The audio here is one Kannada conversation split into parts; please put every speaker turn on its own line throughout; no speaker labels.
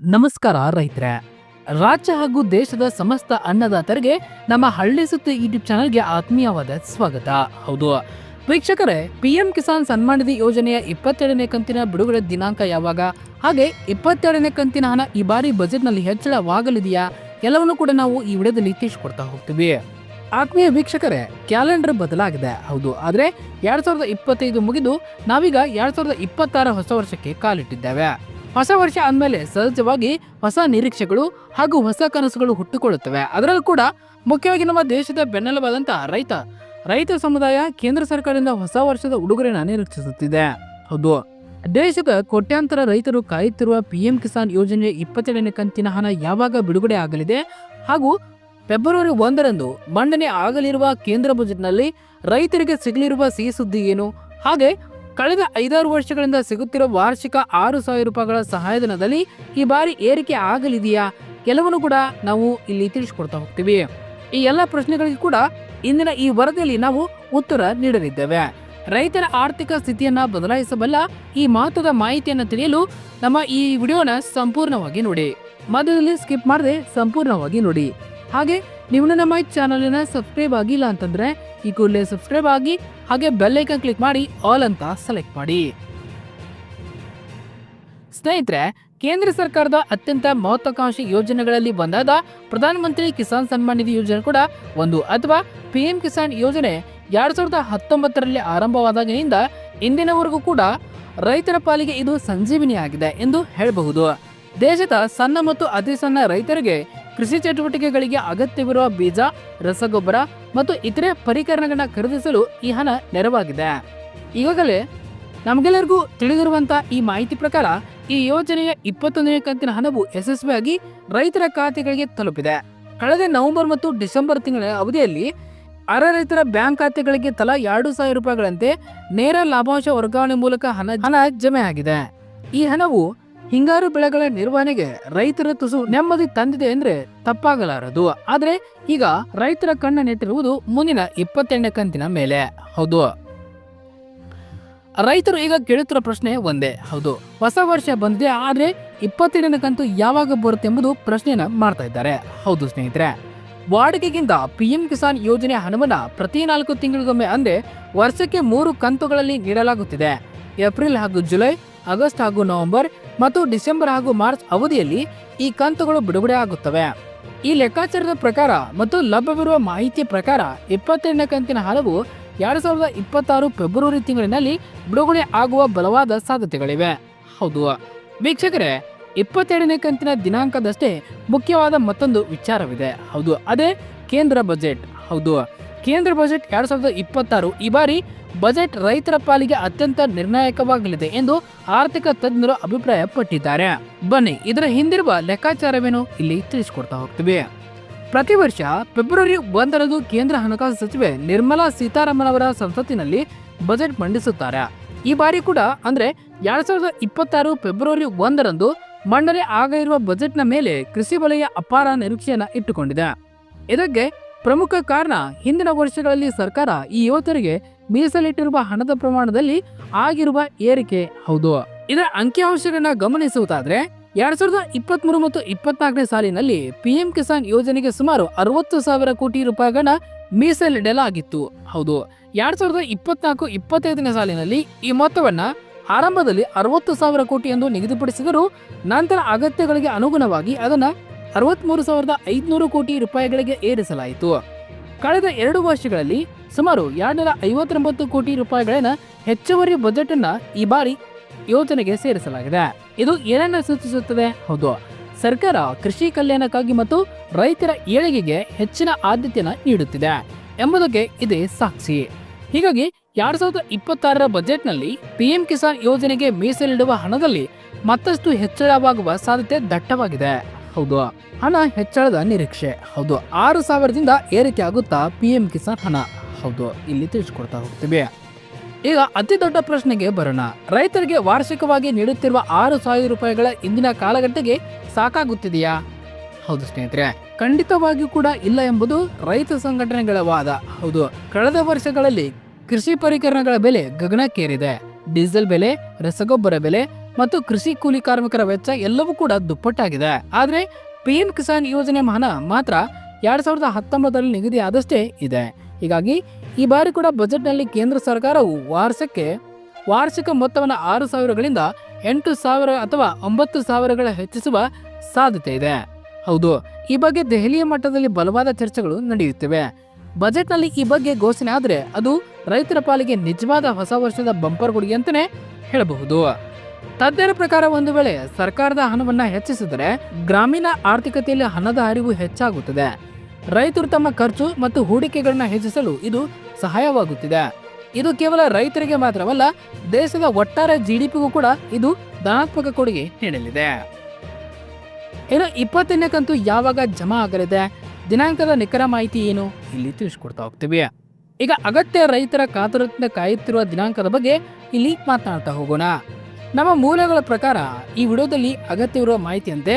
ನಮಸ್ಕಾರ ರೈತರೇ. ರಾಜ್ಯ ಹಾಗೂ ದೇಶದ ಸಮಸ್ತ ಅನ್ನದಾತರಿಗೆ ನಮ್ಮ ಹಳ್ಳಿ ಸುದ್ದಿ ಯೂಟ್ಯೂಬ್ ಚಾನಲ್ಗೆ ಆತ್ಮೀಯವಾದ ಸ್ವಾಗತ. ಹೌದು ವೀಕ್ಷಕರೇ, ಪಿಎಂ ಕಿಸಾನ್ ಸನ್ಮಾನ್ ನಿಧಿ ಯೋಜನೆಯ 22ನೇ ಕಂತಿನ ಬಿಡುಗಡೆ ದಿನಾಂಕ ಯಾವಾಗ, ಹಾಗೆ 22ನೇ ಕಂತಿನ ಹಣ ಈ ಬಾರಿ ಬಜೆಟ್ನಲ್ಲಿ ಹೆಚ್ಚಳವಾಗಲಿದೆಯಾ, ಎಲ್ಲವನ್ನೂ ಕೂಡ ನಾವು ಈ ವಿಡಿಯೋದಲ್ಲಿ ತಿಳಿಸ್ಕೊಡ್ತಾ ಹೋಗ್ತೀವಿ. ಆತ್ಮೀಯ ವೀಕ್ಷಕರೇ, ಕ್ಯಾಲೆಂಡರ್ ಬದಲಾಗಿದೆ. ಹೌದು, ಆದರೆ 2025 ಮುಗಿದು ನಾವೀಗ 2026 ಹೊಸ ವರ್ಷಕ್ಕೆ ಕಾಲಿಟ್ಟಿದ್ದೇವೆ. ಹೊಸ ವರ್ಷ ಅಂದಮೇಲೆ ಸಹಜವಾಗಿ ಹೊಸ ನಿರೀಕ್ಷೆಗಳು ಹಾಗೂ ಹೊಸ ಕನಸುಗಳು ಹುಟ್ಟುಕೊಳ್ಳುತ್ತವೆ. ಅದರಲ್ಲೂ ಕೂಡ ಮುಖ್ಯವಾಗಿ ನಮ್ಮ ದೇಶದ ಬೆನ್ನೆಲುಬಾದಂತಹ ರೈತ ಸಮುದಾಯ ಕೇಂದ್ರ ಸರ್ಕಾರದಿಂದ ಹೊಸ ವರ್ಷದ ಉಡುಗೊರೆಯನ್ನು ನಿರೀಕ್ಷಿಸುತ್ತಿದೆ. ಹೌದು, ದೇಶದ ಕೋಟ್ಯಾಂತರ ರೈತರು ಕಾಯುತ್ತಿರುವ ಪಿಎಂ ಕಿಸಾನ್ ಯೋಜನೆಯ 22ನೇ ಕಂತಿನ ಹಣ ಯಾವಾಗ ಬಿಡುಗಡೆ ಆಗಲಿದೆ ಹಾಗೂ ಫೆಬ್ರವರಿ 1ರಂದು ಮಂಡನೆ ಆಗಲಿರುವ ಕೇಂದ್ರ ಬಜೆಟ್ನಲ್ಲಿ ರೈತರಿಗೆ ಸಿಗಲಿರುವ ಸಿಹಿ ಸುದ್ದಿ ಏನು, ಹಾಗೆ ಕಳೆದ 5-6 ವರ್ಷಗಳಿಂದ ಸಿಗುತ್ತಿರುವ ವಾರ್ಷಿಕ 6,000 ರೂಪಾಯಿಗಳ ಸಹಾಯಧನದಲ್ಲಿ ಈ ಬಾರಿ ಏರಿಕೆ ಆಗಲಿದೆಯಾ, ಎಲ್ಲವನ್ನೂ ಕೂಡ ನಾವು ಇಲ್ಲಿ ತಿಳಿಸ್ಕೊಡ್ತಾ ಹೋಗ್ತೀವಿ. ಈ ಎಲ್ಲ ಪ್ರಶ್ನೆಗಳಿಗೆ ಕೂಡ ಇಂದಿನ ಈ ವರದಿಯಲ್ಲಿ ನಾವು ಉತ್ತರ ನೀಡಲಿದ್ದೇವೆ. ರೈತರ ಆರ್ಥಿಕ ಸ್ಥಿತಿಯನ್ನ ಬದಲಾಯಿಸಬಲ್ಲ ಈ ಮಹತ್ವದ ಮಾಹಿತಿಯನ್ನು ತಿಳಿಯಲು ನಮ್ಮ ಈ ವಿಡಿಯೋನ ಸಂಪೂರ್ಣವಾಗಿ ನೋಡಿ. ಮಧ್ಯದಲ್ಲಿ ಸ್ಕಿಪ್ ಮಾಡದೆ ಸಂಪೂರ್ಣವಾಗಿ ನೋಡಿ. ಹಾಗೆ ನೀವು ನಮ್ಮ ಚಾನಲಿನ ಸಬ್ಸ್ಕ್ರೈಬ್ ಆಗಿಲ್ಲ ಅಂತಂದ್ರೆ ಈ ಕೂಡಲೇ ಸಬ್ಸ್ಕ್ರೈಬ್ ಆಗಿ, ಹಾಗೆ ಬೆಲ್ ಐಕಾನ್ ಕ್ಲಿಕ್ ಮಾಡಿ ಆಲ್ ಅಂತ ಸೆಲೆಕ್ಟ್ ಮಾಡಿ. ಸ್ನೇಹಿತರೆ, ಕೇಂದ್ರ ಸರ್ಕಾರದ ಅತ್ಯಂತ ಮಹತ್ವಾಕಾಂಕ್ಷಿ ಯೋಜನೆಗಳಲ್ಲಿ ಒಂದಾದ ಪ್ರಧಾನಮಂತ್ರಿ ಕಿಸಾನ್ ಸನ್ಮಾನ್ ನಿಧಿ ಯೋಜನೆ ಕೂಡ ಒಂದು, ಅಥವಾ ಪಿಎಂ ಕಿಸಾನ್ ಯೋಜನೆ 2019ರಲ್ಲಿ ಆರಂಭವಾದಾಗಿನಿಂದ ಇಂದಿನವರೆಗೂ ಕೂಡ ರೈತರ ಪಾಲಿಗೆ ಇದು ಸಂಜೀವಿನಿಯಾಗಿದೆ ಎಂದು ಹೇಳಬಹುದು. ದೇಶದ ಸಣ್ಣ ಮತ್ತು ಅತಿ ಸಣ್ಣ ರೈತರಿಗೆ ಕೃಷಿ ಚಟುವಟಿಕೆಗಳಿಗೆ ಅಗತ್ಯವಿರುವ ಬೀಜ, ರಸಗೊಬ್ಬರ ಮತ್ತು ಇತರೆ ಪರಿಕರಗಳನ್ನ ಖರೀದಿಸಲು ಈ ಹಣ ನೆರವಾಗಿದೆ. ಈಗಾಗಲೇ ನಮಗೆಲ್ಲರಿಗೂ ತಿಳಿದಿರುವಂತಹ ಈ ಮಾಹಿತಿ ಪ್ರಕಾರ ಈ ಯೋಜನೆಯ 21ನೇ ಕಂತಿನ ಹಣವು ಯಶಸ್ವಿಯಾಗಿ ರೈತರ ಖಾತೆಗಳಿಗೆ ತಲುಪಿದೆ. ಕಳೆದ ನವೆಂಬರ್ ಮತ್ತು ಡಿಸೆಂಬರ್ ತಿಂಗಳ ಅವಧಿಯಲ್ಲಿ ರೈತರ ಬ್ಯಾಂಕ್ ಖಾತೆಗಳಿಗೆ ತಲಾ 2,000 ರೂಪಾಯಿಗಳಂತೆ ನೇರ ಲಾಭಾಂಶ ವರ್ಗಾವಣೆ ಮೂಲಕ ಹಣ ಜಮೆ ಆಗಿದೆ. ಈ ಹಣವು ಹಿಂಗಾರು ಬೆಳೆಗಳ ನಿರ್ವಹಣೆಗೆ ರೈತರ ತುಸು ನೆಮ್ಮದಿ ತಂದಿದೆ ಅಂದ್ರೆ ತಪ್ಪಾಗಲಾರದು. ಆದ್ರೆ ಈಗ ರೈತರ ಕಣ್ಣ ನೆಟ್ಟಿರುವುದು ಮುಂದಿನ 22ನೇ ಕಂತಿನ ಮೇಲೆ. ಹೌದು, ರೈತರು ಈಗ ಕೇಳುತ್ತಿರುವ ಪ್ರಶ್ನೆ ಒಂದೇ. ಹೌದು, ಹೊಸ ವರ್ಷ ಬಂದಿದೆ, ಆದ್ರೆ 22ನೇ ಕಂತು ಯಾವಾಗ ಬರುತ್ತೆ ಎಂಬುದು ಪ್ರಶ್ನೆಯನ್ನ ಮಾಡ್ತಾ ಇದ್ದಾರೆ. ಹೌದು ಸ್ನೇಹಿತರೆ, ವಾಡಿಕೆಗಿಂತ ಪಿಎಂ ಕಿಸಾನ್ ಯೋಜನೆ ಹಣವನ್ನ ಪ್ರತಿ 4 ತಿಂಗಳಿಗೊಮ್ಮೆ ಅಂದ್ರೆ ವರ್ಷಕ್ಕೆ 3 ಕಂತುಗಳಲ್ಲಿ ನೀಡಲಾಗುತ್ತಿದೆ. ಏಪ್ರಿಲ್ ಹಾಗೂ ಜುಲೈ, ಆಗಸ್ಟ್ ಹಾಗೂ ನವೆಂಬರ್ ಮತ್ತು ಡಿಸೆಂಬರ್ ಹಾಗೂ ಮಾರ್ಚ್ ಅವಧಿಯಲ್ಲಿ ಈ ಕಂತುಗಳು ಬಿಡುಗಡೆ ಆಗುತ್ತವೆ. ಈ ಲೆಕ್ಕಾಚಾರದ ಪ್ರಕಾರ ಮತ್ತು ಲಭ್ಯವಿರುವ ಮಾಹಿತಿಯ ಪ್ರಕಾರ 22ನೇ ಕಂತಿನ ಹಣವು 2026 ಫೆಬ್ರವರಿ ತಿಂಗಳಿನಲ್ಲಿ ಬಿಡುಗಡೆ ಆಗುವ ಬಲವಾದ ಸಾಧ್ಯತೆಗಳಿವೆ. ಹೌದು ವೀಕ್ಷಕರೇ, 22ನೇ ಕಂತಿನ ದಿನಾಂಕದಷ್ಟೇ ಮುಖ್ಯವಾದ ಮತ್ತೊಂದು ವಿಚಾರವಿದೆ. ಹೌದು, ಅದೇ ಕೇಂದ್ರ ಬಜೆಟ್. ಹೌದು, ಕೇಂದ್ರ ಬಜೆಟ್ 2026 ಈ ಬಾರಿ ಬಜೆಟ್ ರೈತರ ಪಾಲಿಗೆ ಅತ್ಯಂತ ನಿರ್ಣಾಯಕವಾಗಲಿದೆ ಎಂದು ಆರ್ಥಿಕ ತಜ್ಞರು ಅಭಿಪ್ರಾಯ ಪಟ್ಟಿದ್ದಾರೆ. ಬನ್ನಿ ಇದರ ಹಿಂದಿರುವ ಲೆಕ್ಕಾಚಾರವೇನು ಇಲ್ಲಿ ತಿಳಿಸಿಕೊಡ್ತಾ ಹೋಗ್ತೀವಿ. ಪ್ರತಿ ವರ್ಷ ಫೆಬ್ರವರಿ 1ರಂದು ಕೇಂದ್ರ ಹಣಕಾಸು ಸಚಿವೆ ನಿರ್ಮಲಾ ಸೀತಾರಾಮನ್ ಅವರ ಸಂಸತ್ತಿನಲ್ಲಿ ಬಜೆಟ್ ಮಂಡಿಸುತ್ತಾರೆ. ಈ ಬಾರಿ ಕೂಡ ಅಂದ್ರೆ 2026 ಫೆಬ್ರವರಿ 1ರಂದು ಮಂಡನೆ ಆಗಲಿರುವ ಬಜೆಟ್ನ ಮೇಲೆ ಕೃಷಿ ವಲಯ ಅಪಾರ ನಿರೀಕ್ಷೆಯನ್ನ ಇಟ್ಟುಕೊಂಡಿದೆ. ಇದಕ್ಕೆ ಪ್ರಮುಖ ಕಾರಣ ಹಿಂದಿನ ವರ್ಷಗಳಲ್ಲಿ ಸರ್ಕಾರ ಈ ಯೋಜನೆಗೆ ಮೀಸಲಿಟ್ಟಿರುವ ಹಣದ ಪ್ರಮಾಣದಲ್ಲಿ ಆಗಿರುವ ಏರಿಕೆ. ಹೌದು, ಇದರ ಅಂಕಿಅಂಶಗಳನ್ನ ಗಮನಿಸುವುದಾದ್ರೆ 2023 ಮತ್ತು 24ನೇ ಸಾಲಿನಲ್ಲಿ ಪಿಎಂ ಕಿಸಾನ್ ಯೋಜನೆಗೆ ಸುಮಾರು 60,000 ಕೋಟಿ ರೂಪಾಯಿಗಳನ್ನ ಮೀಸಲಿಡಲಾಗಿತ್ತು. ಹೌದು, 2024-25ನೇ ಸಾಲಿನಲ್ಲಿ ಈ ಮೊತ್ತವನ್ನ ಆರಂಭದಲ್ಲಿ 60,000 ಕೋಟಿ ಎಂದು ನಿಗದಿಪಡಿಸಿದರೂ ನಂತರ ಅಗತ್ಯಗಳಿಗೆ ಅನುಗುಣವಾಗಿ ಅದನ್ನ 63,500 ಕೋಟಿ ರೂಪಾಯಿಗಳಿಗೆ ಏರಿಸಲಾಯಿತು. ಕಳೆದ 2 ವರ್ಷಗಳಲ್ಲಿ ಸುಮಾರು 259 ಕೋಟಿ ರೂಪಾಯಿಗಳನ್ನ ಹೆಚ್ಚುವರಿ ಬಜೆಟ್ ಅನ್ನ ಈ ಬಾರಿ ಯೋಜನೆಗೆ ಸೇರಿಸಲಾಗಿದೆ. ಇದು ಏನನ್ನ ಸೂಚಿಸುತ್ತದೆ? ಹೌದು, ಸರ್ಕಾರ ಕೃಷಿ ಕಲ್ಯಾಣಕ್ಕಾಗಿ ಮತ್ತು ರೈತರ ಏಳಿಗೆಗೆ ಹೆಚ್ಚಿನ ಆದ್ಯತೆಯನ್ನು ನೀಡುತ್ತಿದೆ ಎಂಬುದಕ್ಕೆ ಇದೇ ಸಾಕ್ಷಿ. ಹೀಗಾಗಿ 2026ರ ಬಜೆಟ್ನಲ್ಲಿ ಪಿಎಂ ಕಿಸಾನ್ ಯೋಜನೆಗೆ ಮೀಸಲಿಡುವ ಹಣದಲ್ಲಿ ಮತ್ತಷ್ಟು ಹೆಚ್ಚಳವಾಗುವ ಸಾಧ್ಯತೆ ದಟ್ಟವಾಗಿದೆ. ಹೌದು, ಹಣ ಹೆಚ್ಚಳದ ನಿರೀಕ್ಷೆ. ಹೌದು, 6,000ದಿಂದ ಏರಿಕೆ ಆಗುತ್ತಾ ಪಿಎಂ ಕಿಸಾನ್ ಹಣ? ಹೌದು, ಇಲ್ಲಿ ತಿಳಿಸ್ಕೊಡ್ತಾ ಹೋಗ್ತೀವಿ. ಈಗ ಅತಿ ದೊಡ್ಡ ಪ್ರಶ್ನೆಗೆ ಬರೋಣ. ರೈತರಿಗೆ ವಾರ್ಷಿಕವಾಗಿ ನೀಡುತ್ತಿರುವ 6,000 ರೂಪಾಯಿಗಳ ಇಂದಿನ ಕಾಲಘಟ್ಟಕ್ಕೆ ಸಾಕಾಗುತ್ತಿದೆಯಾ? ಹೌದು ಸ್ನೇಹಿತರೆ, ಖಂಡಿತವಾಗಿಯೂ ಕೂಡ ಇಲ್ಲ ಎಂಬುದು ರೈತ ಸಂಘಟನೆಗಳ ವಾದ. ಹೌದು, ಕಳೆದ ವರ್ಷಗಳಲ್ಲಿ ಕೃಷಿ ಪರಿಕರಗಳ ಬೆಲೆ ಗಗನಕ್ಕೇರಿದೆ. ಡೀಸೆಲ್ ಬೆಲೆ, ರಸಗೊಬ್ಬರ ಬೆಲೆ ಮತ್ತು ಕೃಷಿ ಕೂಲಿ ಕಾರ್ಮಿಕರ ವೆಚ್ಚ ಎಲ್ಲವೂ ಕೂಡ ದುಪ್ಪಟ್ಟಾಗಿದೆ. ಆದರೆ ಪಿಎಂ ಕಿಸಾನ್ ಯೋಜನೆ ಹಣ ಮಾತ್ರ 2019ರಲ್ಲಿ ನಿಗದಿಯಾದಷ್ಟೇ ಇದೆ. ಹೀಗಾಗಿ ಈ ಬಾರಿ ಕೂಡ ಬಜೆಟ್ನಲ್ಲಿ ಕೇಂದ್ರ ಸರ್ಕಾರವು ವಾರ್ಷಿಕ ಮೊತ್ತವನ್ನು 6,000ಗಳಿಂದ 8,000 ಅಥವಾ 9,000ಗಳ ಹೆಚ್ಚಿಸುವ ಸಾಧ್ಯತೆ ಇದೆ. ಹೌದು, ಈ ಬಗ್ಗೆ ದೆಹಲಿಯ ಮಟ್ಟದಲ್ಲಿ ಬಲವಾದ ಚರ್ಚೆಗಳು ನಡೆಯುತ್ತಿವೆ. ಬಜೆಟ್ನಲ್ಲಿ ಈ ಬಗ್ಗೆ ಘೋಷಣೆ ಆದರೆ ಅದು ರೈತರ ಪಾಲಿಗೆ ನಿಜವಾದ ಹೊಸ ವರ್ಷದ ಬಂಪರ್ ಕೊಡುಗೆ ಅಂತಾನೆ ಹೇಳಬಹುದು. ತಜ್ಞರ ಪ್ರಕಾರ ಒಂದು ವೇಳೆ ಸರ್ಕಾರದ ಹಣವನ್ನ ಹೆಚ್ಚಿಸಿದರೆ ಗ್ರಾಮೀಣ ಆರ್ಥಿಕತೆಯಲ್ಲಿ ಹಣದ ಹರಿವು ಹೆಚ್ಚಾಗುತ್ತದೆ. ರೈತರು ತಮ್ಮ ಖರ್ಚು ಮತ್ತು ಹೂಡಿಕೆಗಳನ್ನ ಹೆಚ್ಚಿಸಲು ಇದು ಸಹಾಯವಾಗುತ್ತಿದೆ. ಇದು ಕೇವಲ ರೈತರಿಗೆ ಮಾತ್ರವಲ್ಲ, ದೇಶದ ಒಟ್ಟಾರೆ GDPಗೂ ಕೂಡ ಇದು ಧನಾತ್ಮಕ ಕೊಡುಗೆ ನೀಡಲಿದೆ. ಇನ್ನು 28ನೇ ಕಂತು ಯಾವಾಗ ಜಮಾ ಆಗಲಿದೆ, ದಿನಾಂಕದ ನಿಖರ ಮಾಹಿತಿ ಏನು, ಇಲ್ಲಿ ತಿಳಿಸ್ಕೊಡ್ತಾ ಹೋಗ್ತೀವಿ. ಈಗ ಅಗತ್ಯ ರೈತರ ಕಾತುರದಿಂದ ಕಾಯುತ್ತಿರುವ ದಿನಾಂಕದ ಬಗ್ಗೆ ಇಲ್ಲಿ ಮಾತನಾಡ್ತಾ ಹೋಗೋಣ. ನಮ್ಮ ಮೂಲಗಳ ಪ್ರಕಾರ ಈ ವಿಡಿಯೋದಲ್ಲಿ ಅಗತ್ಯವಿರುವ ಮಾಹಿತಿಯಂತೆ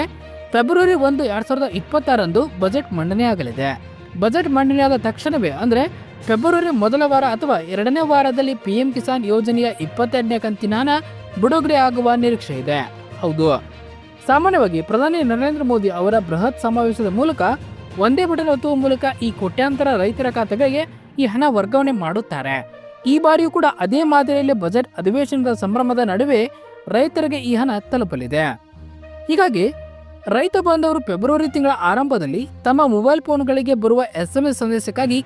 ಫೆಬ್ರವರಿ 1, 2026ರಂದು ಬಜೆಟ್ ಮಂಡನೆಯಾಗಲಿದೆ. ಬಜೆಟ್ ಮಂಡನೆಯಾದ ತಕ್ಷಣವೇ ಅಂದರೆ ಫೆಬ್ರವರಿ ಮೊದಲ ವಾರ ಅಥವಾ 2ನೇ ವಾರದಲ್ಲಿ ಪಿಎಂ ಕಿಸಾನ್ ಯೋಜನೆಯ 22ನೇ ಕಂತಿನ ಹಣ ಬಿಡುಗಡೆ ಆಗುವ ನಿರೀಕ್ಷೆ ಇದೆ. ಹೌದು, ಸಾಮಾನ್ಯವಾಗಿ ಪ್ರಧಾನಿ ನರೇಂದ್ರ ಮೋದಿ ಅವರ ಬೃಹತ್ ಸಮಾವೇಶದ ಮೂಲಕ ಒಂದೇ ಬಟನ್ ಒತ್ತುವ ಮೂಲಕ ಈ ಕೋಟ್ಯಾಂತರ ರೈತರ ಖಾತೆಗಳಿಗೆ ಈ ಹಣ ವರ್ಗಾವಣೆ ಮಾಡುತ್ತಾರೆ. ಈ ಬಾರಿಯೂ ಕೂಡ ಅದೇ ಮಾದರಿಯಲ್ಲಿ ಬಜೆಟ್ ಅಧಿವೇಶನದ ಸಂಭ್ರಮದ ನಡುವೆ ರೈತರಿಗೆ ಈ ಹಣ ತಲುಪಲಿದೆ. ಹೀಗಾಗಿ ರೈತ ಬಾಂಧವರು ಫೆಬ್ರವರಿ ತಿಂಗಳ ಆರಂಭದಲ್ಲಿ ತಮ್ಮ ಮೊಬೈಲ್ ಫೋನ್ಗಳಿಗೆ ಬರುವ SMS ಸಂದೇಶಕ್ಕಾಗಿ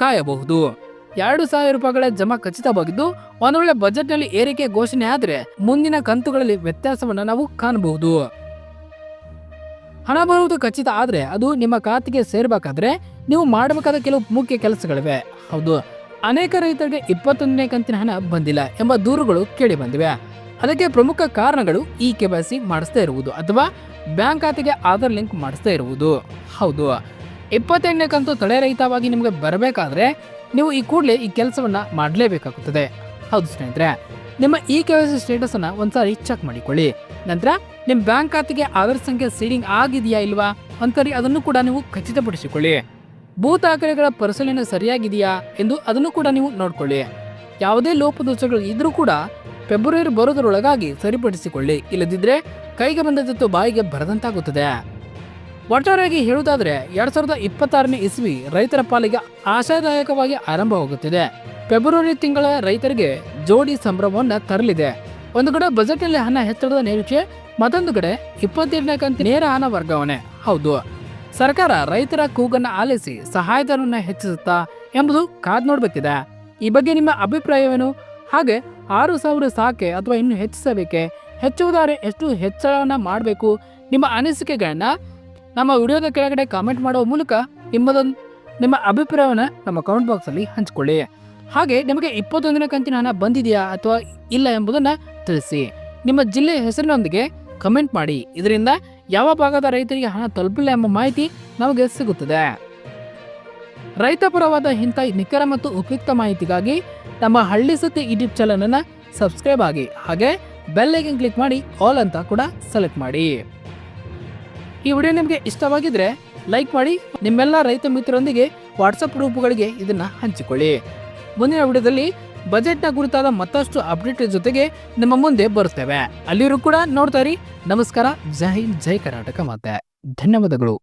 ಕಾಯಬಹುದು. 2,000 ರೂಪಾಯಿಗಳ ಜಮಾ ಖಚಿತವಾಗಿದ್ದು, ಒಂದು ವೇಳೆ ಬಜೆಟ್ನಲ್ಲಿ ಏರಿಕೆ ಘೋಷಣೆ ಆದರೆ ಮುಂದಿನ ಕಂತುಗಳಲ್ಲಿ ವ್ಯತ್ಯಾಸವನ್ನು ನಾವು ಕಾಣಬಹುದು. ಹಣ ಬರುವುದು ಖಚಿತ ಆದರೆ ಅದು ನಿಮ್ಮ ಖಾತೆಗೆ ಸೇರಬೇಕಾದ್ರೆ ನೀವು ಮಾಡಬೇಕಾದ ಕೆಲವು ಮುಖ್ಯ ಕೆಲಸಗಳಿವೆ. ಹೌದು, ಅನೇಕ ರೈತರಿಗೆ 21ನೇ ಕಂತಿನ ಹಣ ಬಂದಿಲ್ಲ ಎಂಬ ದೂರುಗಳು ಕೇಳಿ ಬಂದಿವೆ. ಅದಕ್ಕೆ ಪ್ರಮುಖ ಕಾರಣಗಳು ಈ KYC ಮಾಡಿಸ್ತಾ ಇರುವುದು ಅಥವಾ ಬ್ಯಾಂಕ್ ಖಾತೆಗೆ ಆಧಾರ್ ಲಿಂಕ್ ಮಾಡಿಸ್ತಾ ಇರುವುದು. ಹೌದು, 28ನೇ ಕಂತು ತಡೆರಹಿತವಾಗಿ ನಿಮಗೆ ಬರಬೇಕಾದ್ರೆ ನೀವು ಈ ಕೂಡಲೇ ಈ ಕೆಲಸವನ್ನ ಮಾಡಲೇಬೇಕಾಗುತ್ತದೆ. ಹೌದು ಸ್ನೇಹಿತರೆ, ನಿಮ್ಮ ಈ KYC ಸ್ಟೇಟಸ್ ಅನ್ನ ಒಂದ್ಸಾರಿ ಚೆಕ್ ಮಾಡಿಕೊಳ್ಳಿ. ನಂತರ ನಿಮ್ಮ ಬ್ಯಾಂಕ್ ಖಾತೆಗೆ ಆಧಾರ್ ಸಂಖ್ಯೆ ಸೀಡಿಂಗ್ ಆಗಿದೆಯಾ ಇಲ್ವಾ ಅಂತರಿ ಅದನ್ನು ಕೂಡ ನೀವು ಖಚಿತಪಡಿಸಿಕೊಳ್ಳಿ. ಭೂ ದಾಖಲೆಗಳ ಪರಿಶೀಲನೆ ಸರಿಯಾಗಿದೆಯಾ ಎಂದು ಅದನ್ನು ಕೂಡ ನೀವು ನೋಡ್ಕೊಳ್ಳಿ. ಯಾವುದೇ ಲೋಪದೋಷಗಳು ಇದ್ರೂ ಕೂಡ ಫೆಬ್ರವರಿ ಬರೋದರೊಳಗಾಗಿ ಸರಿಪಡಿಸಿಕೊಳ್ಳಿ. ಇಲ್ಲದಿದ್ದರೆ ಕೈಗೆ ಬಂದದ್ದು ಬಾಯಿಗೆ ಬರದಂತಾಗುತ್ತದೆ. ಒಟ್ಟಾರೆಯಾಗಿ ಹೇಳುವುದಾದ್ರೆ 2026ನೇ ಇಸ್ವಿ ರೈತರ ಪಾಲಿಗೆ ಆಶಾದಾಯಕವಾಗಿ ಆರಂಭವಾಗುತ್ತಿದೆ. ಫೆಬ್ರವರಿ ತಿಂಗಳ ರೈತರಿಗೆ ಜೋಡಿ ಸಂಭ್ರಮವನ್ನು ತರಲಿದೆ. ಒಂದು ಕಡೆ ಬಜೆಟ್ನಲ್ಲಿ ಹಣ ಹೆಚ್ಚಳದ ನಿರೀಕ್ಷೆ, ಮತ್ತೊಂದು ಕಡೆ 22ನೇ ಕಂತಿನ ನೇರ ಹಣ ವರ್ಗಾವಣೆ. ಹೌದು, ಸರ್ಕಾರ ರೈತರ ಕೂಗನ್ನು ಆಲಿಸಿ ಸಹಾಯಧನವನ್ನು ಹೆಚ್ಚಿಸುತ್ತಾ ಎಂಬುದು ಕಾದ್ ನೋಡಬೇಕಿದೆ. ಈ ಬಗ್ಗೆ ನಿಮ್ಮ ಅಭಿಪ್ರಾಯವೇನು? ಹಾಗೆ 6,000 ಸಾಕೆ ಅಥವಾ ಇನ್ನು ಹೆಚ್ಚಿಸಬೇಕೆ? ಹೆಚ್ಚುವುದಾದರೆ ಎಷ್ಟು ಹೆಚ್ಚಳವನ್ನು ಮಾಡಬೇಕು? ನಿಮ್ಮ ಅನಿಸಿಕೆಗಳನ್ನ ನಮ್ಮ ವಿಡಿಯೋದ ಕೆಳಗಡೆ ಕಾಮೆಂಟ್ ಮಾಡುವ ಮೂಲಕ ನಿಮ್ಮ ಅಭಿಪ್ರಾಯವನ್ನು ನಮ್ಮ ಕಮೆಂಟ್ ಬಾಕ್ಸಲ್ಲಿ ಹಂಚಿಕೊಳ್ಳಿ. ಹಾಗೆ ನಿಮಗೆ 21ನೇ ಕಂತಿನ ಹಣ ಬಂದಿದೆಯಾ ಅಥವಾ ಇಲ್ಲ ಎಂಬುದನ್ನು ತಿಳಿಸಿ. ನಿಮ್ಮ ಜಿಲ್ಲೆಯ ಹೆಸರಿನೊಂದಿಗೆ ಕಮೆಂಟ್ ಮಾಡಿ. ಇದರಿಂದ ಯಾವ ಭಾಗದ ರೈತರಿಗೆ ಹಣ ತಲುಪಿಲ್ಲ ಎಂಬ ಮಾಹಿತಿ ನಮಗೆ ಸಿಗುತ್ತದೆ. ರೈತ ಪರವಾದ ಇಂಥ ನಿಖರ ಮತ್ತು ಉಪಯುಕ್ತ ಮಾಹಿತಿಗಾಗಿ ನಮ್ಮ ಹಳ್ಳಿ ಸುದ್ದಿ ಯೂಟ್ಯೂಬ್ ಚಾನಲ್ ಅನ್ನು ಸಬ್ಸ್ಕ್ರೈಬ್ ಆಗಿ, ಹಾಗೆ ಬೆಲ್ ಐಕಾನ್ ಕ್ಲಿಕ್ ಮಾಡಿ ಆಲ್ ಅಂತ ಕೂಡ ಸೆಲೆಕ್ಟ್ ಮಾಡಿ. ಈ ವಿಡಿಯೋ ನಿಮಗೆ ಇಷ್ಟವಾಗಿದ್ರೆ ಲೈಕ್ ಮಾಡಿ, ನಿಮ್ಮೆಲ್ಲ ರೈತ ಮಿತ್ರರೊಂದಿಗೆ ವಾಟ್ಸಪ್ ಗ್ರೂಪ್ಗಳಿಗೆ ಇದನ್ನ ಹಂಚಿಕೊಳ್ಳಿ. ಮುಂದಿನ ವಿಡಿಯೋದಲ್ಲಿ ಬಜೆಟ್ನ ಕುರಿತಾದ ಮತ್ತಷ್ಟು ಅಪ್ಡೇಟ್ ಜೊತೆಗೆ ನಿಮ್ಮ ಮುಂದೆ ಬರುತ್ತೇವೆ. ಅಲ್ಲಿರೂ ಕೂಡ ನೋಡ್ತಾ ಇರಿ. ನಮಸ್ಕಾರ, ಜೈ ಹಿಂದ್, ಜೈ ಕರ್ನಾಟಕ ಮಾತೆ. ಧನ್ಯವಾದಗಳು.